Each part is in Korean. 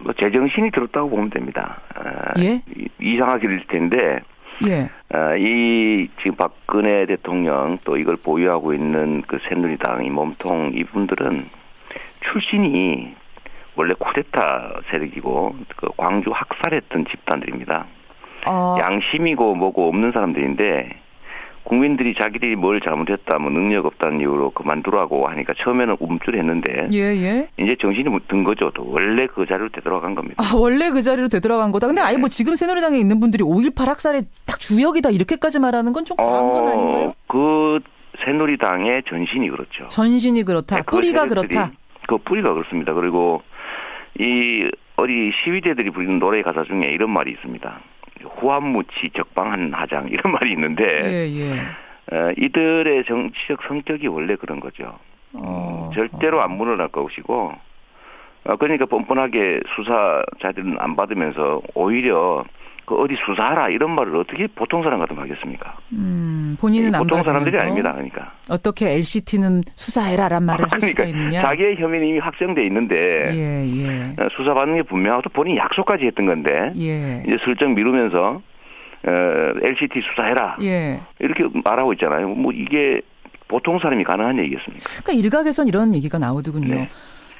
뭐 제정신이 들었다고 보면 됩니다. 예? 이상하게 될 텐데 예. 이 지금 박근혜 대통령 또 이걸 보유하고 있는 그 새누리당 이 몸통 이분들은 출신이 원래 쿠데타 세력이고 그 광주 학살했던 집단들입니다. 양심이고 뭐고 없는 사람들인데 국민들이 자기들이 뭘 잘못했다, 뭐 능력 없다는 이유로 그만두라고 하니까 처음에는 움찔했는데 예. 이제 정신이 든 거죠. 또 원래 그 자리로 되돌아간 겁니다. 원래 그 자리로 되돌아간 거다. 근데 아예 뭐 지금 새누리당에 있는 분들이 5.18 학살의 딱 주역이다 이렇게까지 말하는 건 좀 과한 건 아닌가요? 그 새누리당의 전신이 그렇죠. 전신이 그렇다. 네, 뿌리가 그렇다. 그 뿌리가 그렇습니다. 그리고 이 어디 시위대들이 부르는 노래 가사 중에 이런 말이 있습니다. 후한무치 적방한 하장 이런 말이 있는데 이들의 정치적 성격이 원래 그런 거죠. 절대로 안 물러날 것이고 그러니까 뻔뻔하게 수사자들은 안 받으면서 오히려 그 어디 수사하라 이런 말을 어떻게 보통 사람 같으면 하겠습니까? 본인은 안 보통 받으면서 사람들이 아닙니다. 그러니까 어떻게 LCT는 수사해라란 말을 할 수가 있느냐? 자기의 혐의는 이미 확정돼 있는데 수사받는 게 분명하고 본인이 약속까지 했던 건데 이제 슬쩍 미루면서 LCT 수사해라 이렇게 말하고 있잖아요. 뭐 이게 보통 사람이 가능한 얘기겠습니까? 그러니까 일각에선 이런 얘기가 나오더군요. 네.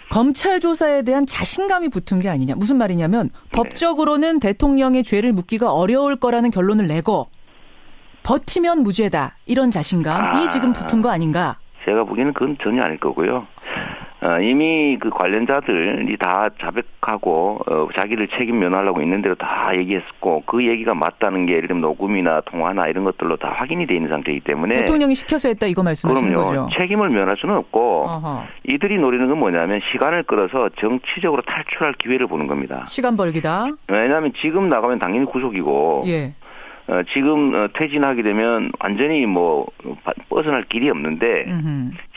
검찰 조사에 대한 자신감이 붙은 게 아니냐. 무슨 말이냐면 법적으로는 대통령의 죄를 묻기가 어려울 거라는 결론을 내고 버티면 무죄다. 이런 자신감이 지금 붙은 거 아닌가? 제가 보기에는 그건 전혀 아닐 거고요. 이미 그 관련자들이 다 자백하고 자기를 책임 면하려고 있는 대로 다 얘기했고 그 얘기가 맞다는 게 예를 들면 녹음이나 통화나 이런 것들로 다 확인이 돼 있는 상태이기 때문에 대통령이 시켜서 했다 이거 말씀하시는 그럼요. 거죠? 책임을 면할 수는 없고 이들이 노리는 건 뭐냐면 시간을 끌어서 정치적으로 탈출할 기회를 보는 겁니다. 시간 벌기다. 왜냐하면 지금 나가면 당연히 구속이고 지금 퇴진하게 되면 완전히 뭐 벗어날 길이 없는데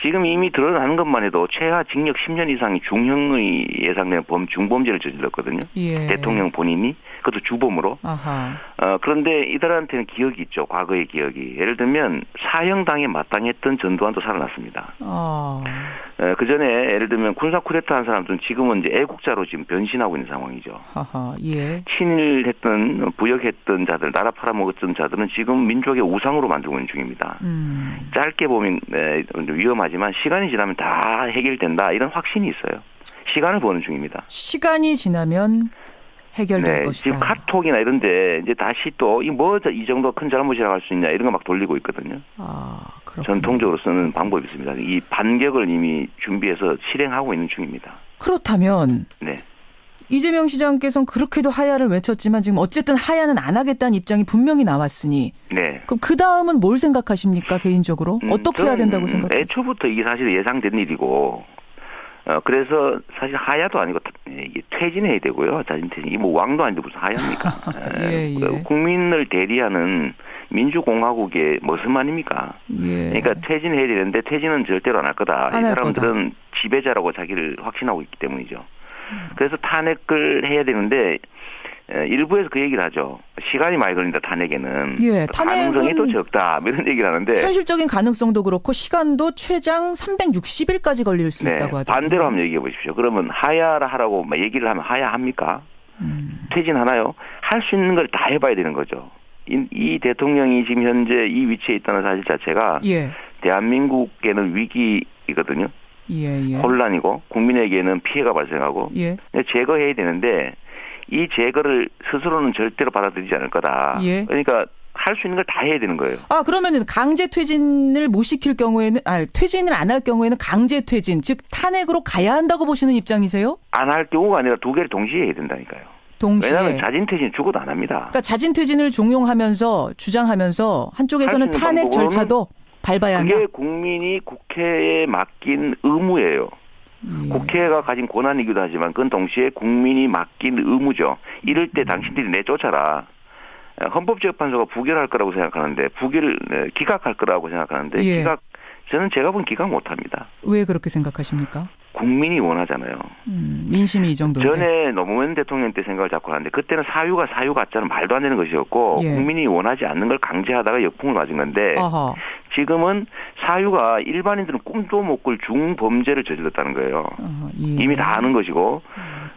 지금 이미 드러나는 것만 해도 최하 징역 10년 이상의 중형의 예상되는 중범죄를 저질렀거든요. 대통령 본인이 그것도 주범으로. 그런데 이들한테는 기억이 있죠. 과거의 기억이. 예를 들면 사형당에 마땅했던 전두환도 살아났습니다. 그 전에 예를 들면 군사 쿠데타 한 사람들은 지금은 이제 애국자로 지금 변신하고 있는 상황이죠. 친일했던 부역했던 자들, 나라 팔아먹었던 자들은 지금 민족의 우상으로 만들고 있는 중입니다. 짧게 보면 위험하지만 시간이 지나면 다 해결된다 이런 확신이 있어요. 시간을 보는 중입니다. 시간이 지나면 해결될 것이다. 지금 카톡이나 이런데 이제 다시 또 이 정도 큰 잘못이라고 할 수 있냐 이런 거 막 돌리고 있거든요. 전통적으로 쓰는 방법이 있습니다. 이 반격을 이미 준비해서 실행하고 있는 중입니다. 그렇다면 이재명 시장께서는 그렇게도 하야를 외쳤지만 지금 어쨌든 하야는 안 하겠다는 입장이 분명히 나왔으니 그럼 그 다음은 뭘 생각하십니까 개인적으로? 어떻게 해야 된다고 생각하세요? 애초부터 이게 사실 예상된 일이고 그래서 사실 하야도 아니고 퇴진해야 되고요. 자진퇴진. 뭐 왕도 아닌데 무슨 하야입니까? 국민을 대리하는 민주공화국의 모습 아닙니까? 그러니까 퇴진해야 되는데 퇴진은 절대로 안 할 거다. 이 사람들은 지배자라고 자기를 확신하고 있기 때문이죠. 그래서 탄핵을 해야 되는데 일부에서 그 얘기를 하죠. 시간이 많이 걸린다 탄핵에는. 가능성이 또 적다. 이런 얘기를 하는데. 현실적인 가능성도 그렇고 시간도 최장 360일까지 걸릴 수 있다고 하더라고요. 반대로 한번 얘기해 보십시오. 그러면 하야를 하라고 얘기를 하면 하야합니까? 퇴진하나요? 할 수 있는 걸 다 해봐야 되는 거죠. 이 대통령이 지금 현재 이 위치에 있다는 사실 자체가 대한민국에는 위기이거든요. 혼란이고 국민에게는 피해가 발생하고 제거해야 되는데 이 제거를 스스로는 절대로 받아들이지 않을 거다. 그러니까 할 수 있는 걸 다 해야 되는 거예요. 그러면은 강제 퇴진을 못 시킬 경우에는 퇴진을 안 할 경우에는 강제 퇴진, 즉 탄핵으로 가야 한다고 보시는 입장이세요? 안 할 경우가 아니라 두 개를 동시에 해야 된다니까요. 왜냐하면 자진 퇴진 죽어도 안 합니다. 그러니까 자진 퇴진을 종용하면서 주장하면서 한쪽에서는 탄핵 절차도 밟아야 한다. 그게 국민이 국회에 맡긴 의무예요. 국회가 가진 권한이기도 하지만 그건 동시에 국민이 맡긴 의무죠. 이럴 때 당신들이 내쫓아라. 헌법재판소가 부결할 거라고 생각하는데 기각할 거라고 생각하는데 저는 제가 본 기각 못합니다. 왜 그렇게 생각하십니까? 국민이 원하잖아요. 민심이 이 정도인데. 전에 노무현 대통령 때 생각을 자꾸 하는데 그때는 사유 가짜는 말도 안 되는 것이었고 국민이 원하지 않는 걸 강제하다가 역풍을 맞은 건데 지금은 사유가 일반인들은 꿈도 못 꿀 중범죄를 저질렀다는 거예요. 이미 다 아는 것이고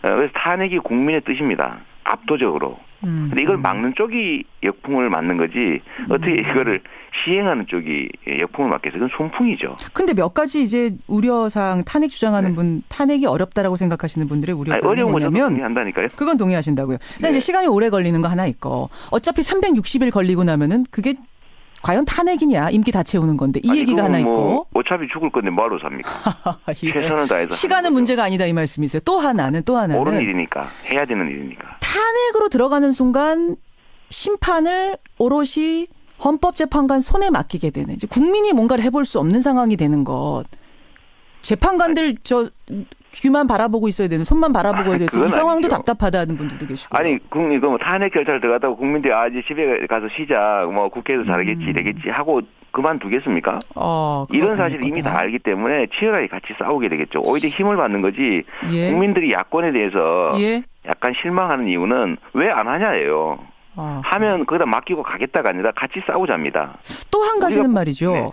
그래서 탄핵이 국민의 뜻입니다. 압도적으로. 근데 이걸 막는 쪽이 역풍을 맞는 거지 어떻게 이거를 시행하는 쪽이 역풍을 맞겠어요? 그건 손풍이죠. 근데 몇 가지 이제 우려사항 탄핵 주장하는 네. 분 탄핵이 어렵다라고 생각하시는 분들의 우려사항이 뭐냐면 동의한다니까요. 그건 동의하신다고요. 일단 이제 시간이 오래 걸리는 거 하나 있고 어차피 360일 걸리고 나면은 그게 과연 탄핵이냐 임기 다 채우는 건데 이 얘기가 하나 있고 어차피 죽을 건데 뭐하러 삽니까? 예. 최선을 다해서 시간은 문제가 아니다 이 말씀이세요. 또 하나는 옳은 일이니까 해야 되는 일이니까 탄핵으로 들어가는 순간 심판을 오롯이 헌법재판관 손에 맡기게 되는 이제 국민이 뭔가를 해볼 수 없는 상황이 되는 것. 재판관들 저 귀만 바라보고 있어야 되는 손만 바라보고 해야 돼서 이 상황도 아니죠. 답답하다는 분들도 계시고. 아니 국민 그 뭐 탄핵 결사를 들어갔다고 국민들이 이제 집에 가서 쉬자 뭐 국회에서 잘하겠지 되겠지 하고 그만두겠습니까? 이런 사실을 이미 다 알기 때문에 치열하게 같이 싸우게 되겠죠. 오히려 힘을 받는 거지. 예. 국민들이 야권에 대해서 예. 약간 실망하는 이유는 왜 안 하냐예요. 하면 거기다 맡기고 가겠다가 아니라 같이 싸우자입니다. 또 한 가지는 말이죠. 네.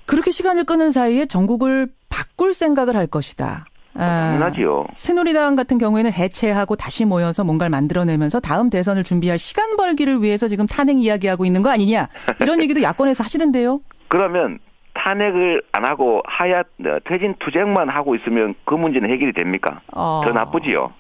그렇게 시간을 끄는 사이에 전국을 바꿀 생각을 할 것이다. 당연하지요. 새누리당 같은 경우에는 해체하고 다시 모여서 뭔가를 만들어내면서 다음 대선을 준비할 시간 벌기를 위해서 지금 탄핵 이야기하고 있는 거 아니냐. 이런 얘기도 야권에서 하시던데요. 그러면 탄핵을 안 하고 하야 퇴진 투쟁만 하고 있으면 그 문제는 해결이 됩니까? 더 나쁘지요.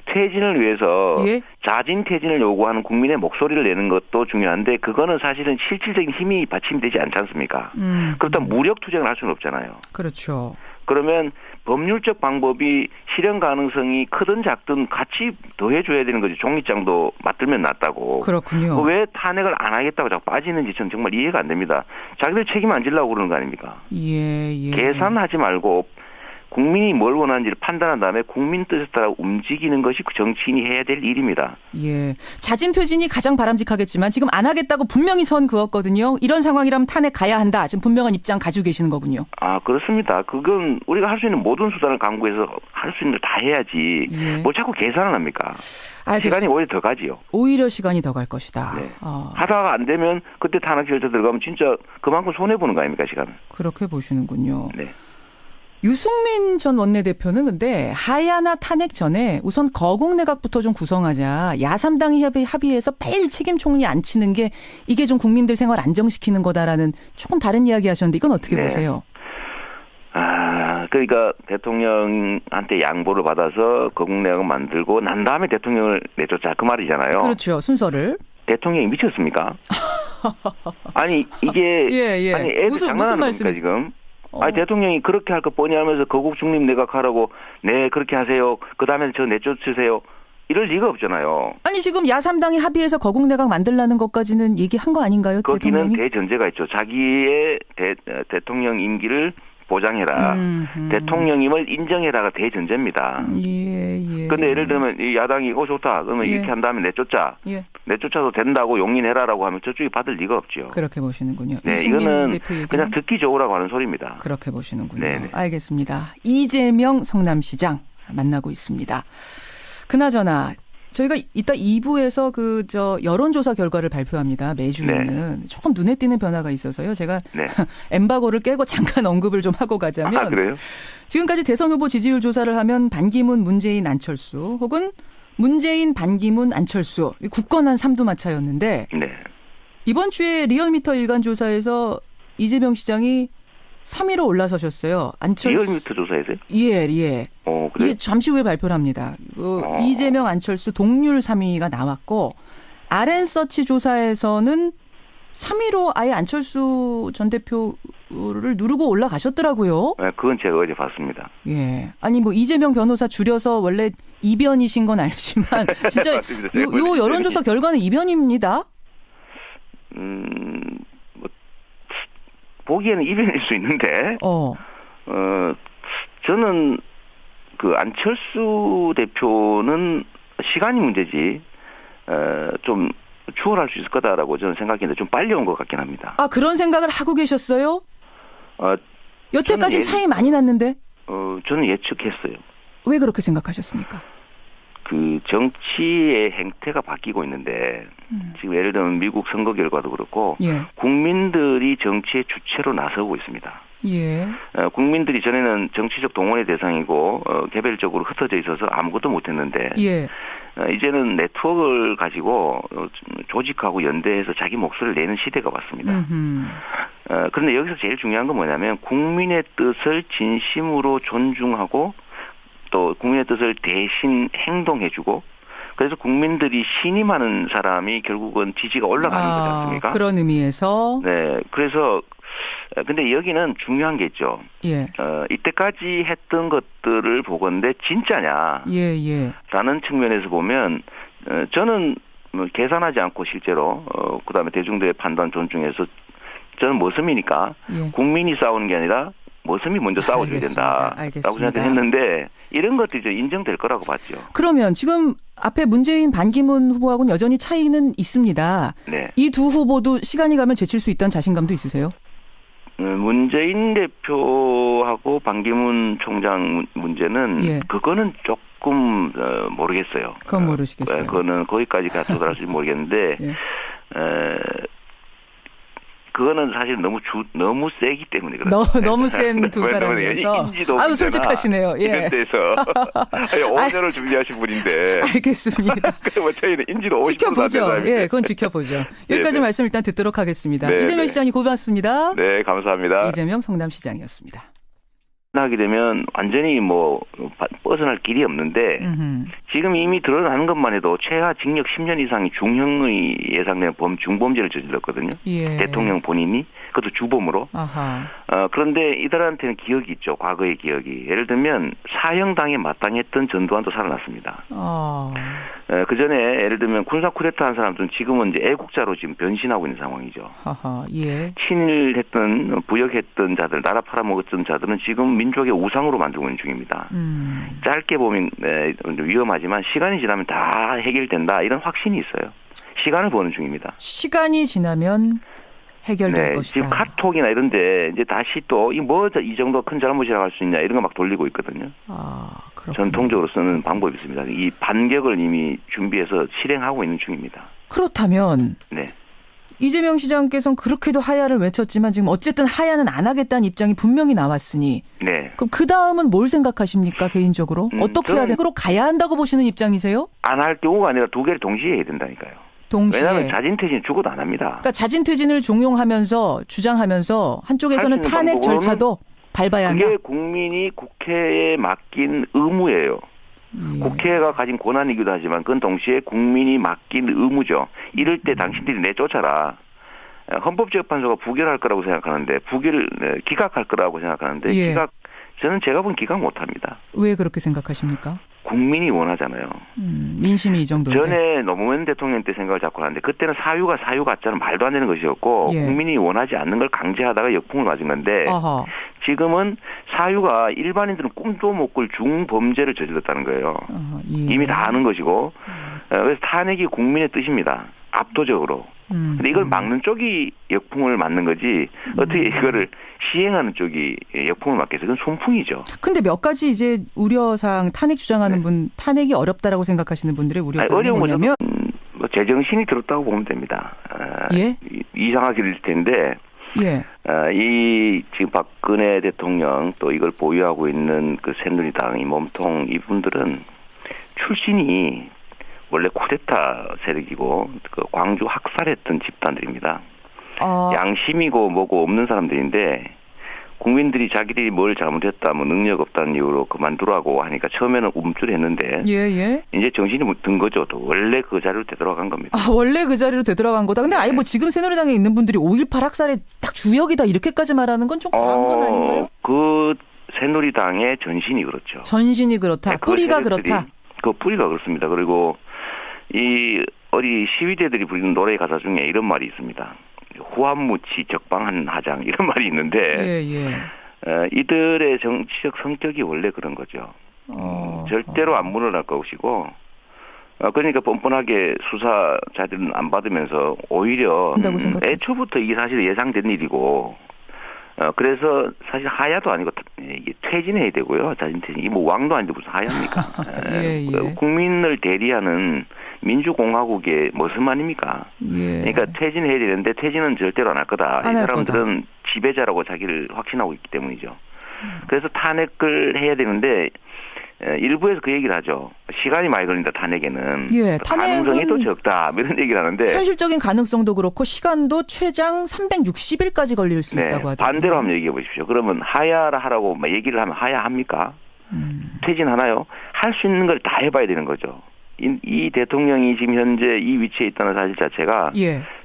퇴진을 위해서 예? 자진 퇴진을 요구하는 국민의 목소리를 내는 것도 중요한데 그거는 사실은 실질적인 힘이 받침되지 않지 않습니까? 그렇다면 무력 투쟁을 할 수는 없잖아요. 그렇죠. 그러면 법률적 방법이 실현 가능성이 크든 작든 같이 더해줘야 되는 거지. 종이장도 맞들면 낫다고. 그렇군요. 왜 탄핵을 안 하겠다고 자꾸 빠지는지 저는 정말 이해가 안 됩니다. 자기들 책임 안 지려고 그러는 거 아닙니까? 예. 계산하지 말고 국민이 뭘 원하는지를 판단한 다음에 국민 뜻에 따라 움직이는 것이 정치인이 해야 될 일입니다. 예. 자진 퇴진이 가장 바람직하겠지만 지금 안 하겠다고 분명히 선 그었거든요. 이런 상황이라면 탄핵 가야 한다. 지금 분명한 입장 가지고 계시는 거군요. 그렇습니다. 그건 우리가 할 수 있는 모든 수단을 강구해서 할 수 있는 걸 다 해야지. 예. 뭐 자꾸 계산을 합니까? 시간이 오히려 더 가지요. 오히려 시간이 더 갈 것이다. 네. 하다가 안 되면 그때 탄핵 절차 들어가면 진짜 그만큼 손해보는 거 아닙니까, 시간을. 그렇게 보시는군요. 네. 유승민 전 원내대표는 근데 하야나 탄핵 전에 우선 거국내각부터 좀 구성하자. 야3당이 합의해서 빨리 책임 총리 앉히는 게 이게 좀 국민들 생활 안정시키는 거다라는 조금 다른 이야기 하셨는데 이건 어떻게 보세요? 그러니까 대통령한테 양보를 받아서 거국내각을 만들고 난 다음에 대통령을 내쫓자 그 말이잖아요. 그렇죠. 순서를. 대통령이 미쳤습니까? 아니 이게 예. 아니 애들 장난하는 겁니까 지금? 아니 대통령이 그렇게 할 거 뻔히 하면서 거국 중립 내각하라고 네 그렇게 하세요. 그다음에 저 내쫓으세요. 이럴 리가 없잖아요. 아니 지금 야3당이 합의해서 거국 내각 만들라는 것까지는 얘기한 거 아닌가요? 거기는 대통령이? 대전제가 있죠. 자기의 대통령 임기를 보장해라. 대통령임을 인정해라가 대전제입니다. 예. 근데 예를 들면 이 야당이 좋다. 그러면 이렇게 한 다음에 내쫓자. 내쫓아도 된다고 용인해라라고 하면 저쪽이 받을 리가 없죠. 그렇게 보시는군요. 네, 이거는 그냥 듣기 좋으라고 하는 소리입니다. 그렇게 보시는군요. 네네. 알겠습니다. 이재명 성남시장 만나고 있습니다. 그나저나 저희가 이따 2부에서 여론조사 결과를 발표합니다. 매주 있는. 조금 눈에 띄는 변화가 있어서요. 제가 엠바고를 깨고 잠깐 언급을 좀 하고 가자면. 그래요? 지금까지 대선 후보 지지율 조사를 하면 반기문, 문재인, 안철수 혹은 문재인, 반기문, 안철수 굳건한 삼두마차였는데 이번 주에 리얼미터 일간조사에서 이재명 시장이 3위로 올라서셨어요. 리얼미터 조사에서요? 예. 그래요? 이게 잠시 후에 발표를 합니다. 이재명, 안철수 동률 3위가 나왔고 RN서치 조사에서는 3위로 아예 안철수 전 대표를 누르고 올라가셨더라고요. 네, 그건 제가 어제 봤습니다. 예. 아니 뭐 이재명 변호사 줄여서 원래 이변이신 건 알지만 진짜 요 여론조사 결과는 이변입니다. 보기에는 이변일 수 있는데, 저는 그 안철수 대표는 시간이 문제지, 좀 추월할 수 있을 거다라고 저는 생각했는데 좀 빨리 온 것 같긴 합니다. 그런 생각을 하고 계셨어요? 여태까지 차이 많이 났는데? 저는 예측했어요. 왜 그렇게 생각하셨습니까? 그 정치의 행태가 바뀌고 있는데 지금 예를 들면 미국 선거 결과도 그렇고 국민들이 정치의 주체로 나서고 있습니다. 예. 국민들이 전에는 정치적 동원의 대상이고 개별적으로 흩어져 있어서 아무것도 못했는데 예. 이제는 네트워크를 가지고 조직하고 연대해서 자기 목소리를 내는 시대가 왔습니다. 그런데 여기서 제일 중요한 건 뭐냐면 국민의 뜻을 진심으로 존중하고 또 국민의 뜻을 대신 행동해주고 그래서 국민들이 신임하는 사람이 결국은 지지가 올라가는 거지 않습니까? 그런 의미에서. 네. 그래서 근데 여기는 중요한 게 있죠. 예. 이때까지 했던 것들을 보건대 진짜냐. 예, 예. 라는 측면에서 보면 저는 계산하지 않고 실제로 그다음에 대중들의 판단 존중해서 저는 머슴이니까 예. 국민이 싸우는 게 아니라 머슴이 먼저 싸워줘야 된다라고 생각했는데 이런 것들이 인정될 거라고 봤죠. 그러면 지금 앞에 문재인 반기문 후보하고는 여전히 차이는 있습니다. 네. 이 두 후보도 시간이 가면 제칠 수 있다는 자신감도 있으세요? 문재인 대표하고 반기문 총장 문제는 예. 그거는 조금 모르겠어요. 그건 모르시겠어요. 그거는 거기까지 도달할지 모르겠는데 예. 그거는 사실 너무 세기 때문에 그렇죠. 너무 센 두 사람이어서. 아유, 솔직하시네요. 예. 이런 데서 5년을 준비하신 분인데. 알겠습니다. 뭐 저희는 인지도 50%도 지켜보죠. 안 예, 그건 지켜보죠. 여기까지 말씀 일단 듣도록 하겠습니다. 네네. 이재명 시장님 고맙습니다. 네, 감사합니다. 이재명 성남시장이었습니다. 하게 되면 완전히 벗어날 길이 없는데 지금 이미 드러나는 것만 해도 최하 징역 10년 이상이 중형의 예상되는 중범죄를 저질렀거든요. 예. 대통령 본인이 그것도 주범으로. 아하. 그런데 이들한테는 기억이 있죠. 과거의 기억이. 예를 들면 사형당에 마땅했던 전두환도 살아났습니다. 그 전에 예를 들면 군사 쿠데타 한 사람들은 지금은 이제 애국자로 지금 변신하고 있는 상황이죠. 아하. 예. 친일했던 부역했던 자들, 나라 팔아먹었던 자들은 지금 민족의 우상으로 만들고 있는 중입니다. 짧게 보면 위험하지만 시간이 지나면 다 해결된다 이런 확신이 있어요. 시간을 보는 중입니다. 시간이 지나면 해결될 것이다. 지금 카톡이나 이런데 이제 다시 또 이 정도 큰 잘못이라고 할 수 있냐 이런 거 막 돌리고 있거든요. 그렇군요. 전통적으로 쓰는 방법이 있습니다. 이 반격을 이미 준비해서 실행하고 있는 중입니다. 그렇다면 네. 이재명 시장께서는 그렇게도 하야를 외쳤지만 지금 어쨌든 하야는 안 하겠다는 입장이 분명히 나왔으니 네. 그럼 그 다음은 뭘 생각하십니까 개인적으로? 어떻게 해야 되고 가야 한다고 보시는 입장이세요? 안 할 경우가 아니라 두 개를 동시에 해야 된다니까요. 동시에. 왜냐하면 자진퇴진 죽어도 안 합니다. 그러니까 자진퇴진을 종용하면서 주장하면서 한쪽에서는 탄핵 절차도 밟아야 한다. 그게 국민이 국회에 맡긴 의무예요. 국회가 가진 권한이기도 하지만 그건 동시에 국민이 맡긴 의무죠. 이럴 때 당신들이 내쫓아라. 헌법재판소가 부결할 거라고 생각하는데 기각할 거라고 생각하는데 예. 저는 제가 본 기각 못합니다. 왜 그렇게 생각하십니까? 국민이 원하잖아요. 민심이 이 정도인데. 전에 노무현 대통령 때 생각을 자꾸 하는데 그때는 사유 가짜는 말도 안 되는 것이었고 예. 국민이 원하지 않는 걸 강제하다가 역풍을 맞은 건데 아하. 지금은 사유가 일반인들은 꿈도 못 꿀 중범죄를 저질렀다는 거예요. 예. 이미 다 아는 것이고 그래서 탄핵이 국민의 뜻입니다. 압도적으로. 근데 이걸 막는 쪽이 역풍을 맞는 거지 어떻게 이거를 시행하는 쪽이 역풍을 맞겠어요? 그건 손풍이죠. 근데 몇 가지 이제 우려사항 탄핵 주장하는 네. 분 탄핵이 어렵다라고 생각하시는 분들의 우려사항이 뭐냐면 제정신이 들었다고 보면 됩니다. 예? 이상하게 될 텐데 예. 이 지금 박근혜 대통령 또 이걸 보유하고 있는 그 새누리당 이 몸통 이분들은 출신이 원래 쿠데타 세력이고 그 광주 학살했던 집단들입니다. 양심이고 뭐고 없는 사람들인데 국민들이 자기들이 뭘 잘못했다 뭐 능력 없다는 이유로 그만두라고 하니까 처음에는 움찔했는데 예. 이제 정신이 든 거죠. 또 원래 그 자리로 되돌아간 겁니다. 원래 그 자리로 되돌아간 거다. 근데 네. 아예 뭐 지금 새누리당에 있는 분들이 5.18 학살의 딱 주역이다 이렇게까지 말하는 건 좀 과한 건 아닌가요? 그 새누리당의 전신이 그렇죠. 전신이 그렇다. 네, 뿌리가 그렇다. 그 뿌리가 그렇습니다. 그리고 어디 시위대들이 부르는 노래 가사 중에 이런 말이 있습니다. 후한무치 적방한 하장 이런 말이 있는데 이들의 정치적 성격이 원래 그런 거죠. 절대로 안 물러날 것이고 그러니까 뻔뻔하게 수사자들은 안 받으면서 오히려 애초부터 이게 사실 예상된 일이고 그래서 사실 하야도 아니고 퇴진해야 되고요. 자진퇴진. 뭐 왕도 아닌데 무슨 하야입니까? 국민을 대리하는 민주공화국의 모습 아닙니까? 예. 그러니까 퇴진해야 되는데 퇴진은 절대로 안 할 거다. 이 사람들은 지배자라고 자기를 확신하고 있기 때문이죠. 그래서 탄핵을 해야 되는데 일부에서 그 얘기를 하죠. 시간이 많이 걸린다 탄핵에는. 예, 가능성이 또 적다. 이런 얘기를 하는데. 현실적인 가능성도 그렇고 시간도 최장 360일까지 걸릴 수 있다고 하더라고요. 반대로 한번 얘기해 보십시오. 그러면 하야하라고 얘기를 하면 하야합니까? 퇴진하나요? 할 수 있는 걸 다 해봐야 되는 거죠. 이 대통령이 지금 현재 이 위치에 있다는 사실 자체가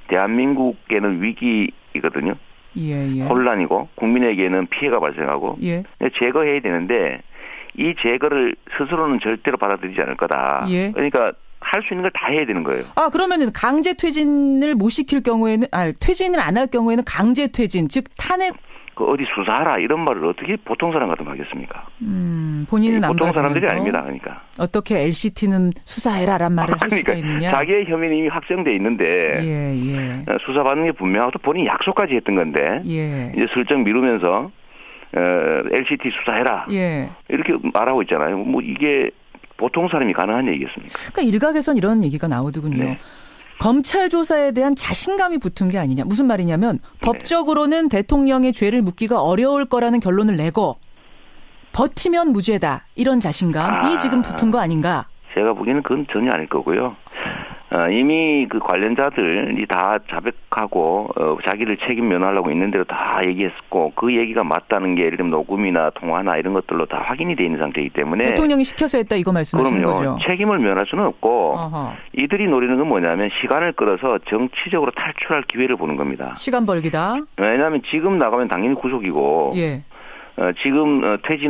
대한민국에는 위기이거든요. 혼란이고 국민에게는 피해가 발생하고 제거해야 되는데 이 제거를 스스로는 절대로 받아들이지 않을 거다. 그러니까 할 수 있는 걸 다 해야 되는 거예요. 아, 그러면은 강제 퇴진을 못 시킬 경우에는, 퇴진을 안 할 경우에는 강제 퇴진, 즉 탄핵. 어디 수사하라 이런 말을 어떻게 보통 사람 같으면 하겠습니까? 본인은 안 보통 사람들이 아닙니다. 그러니까. 어떻게 LCT는 수사해라란 말을 할 수가 있느냐. 자기의 혐의는 이미 확정돼 있는데 수사받는 게 분명하고 또 본인이 약속까지 했던 건데 이제 슬쩍 미루면서 LCT 수사해라 이렇게 말하고 있잖아요. 뭐 이게 보통 사람이 가능한 얘기겠습니까? 그러니까 일각에선 이런 얘기가 나오더군요. 검찰 조사에 대한 자신감이 붙은 게 아니냐. 무슨 말이냐면 법적으로는 대통령의 죄를 묻기가 어려울 거라는 결론을 내고 버티면 무죄다. 이런 자신감이 지금 붙은 거 아닌가? 제가 보기에는 그건 전혀 아닐 거고요. 이미 그 관련자들이 다 자백하고 자기를 책임 면하려고 있는 대로 다 얘기했었고 그 얘기가 맞다는 게 예를 들면 녹음이나 통화나 이런 것들로 다 확인이 돼 있는 상태이기 때문에 대통령이 시켜서 했다 이거 말씀하시는 거죠? 그럼요. 책임을 면할 수는 없고 이들이 노리는 건 뭐냐면 시간을 끌어서 정치적으로 탈출할 기회를 보는 겁니다. 시간 벌기다. 왜냐하면 지금 나가면 당연히 구속이고 지금 퇴진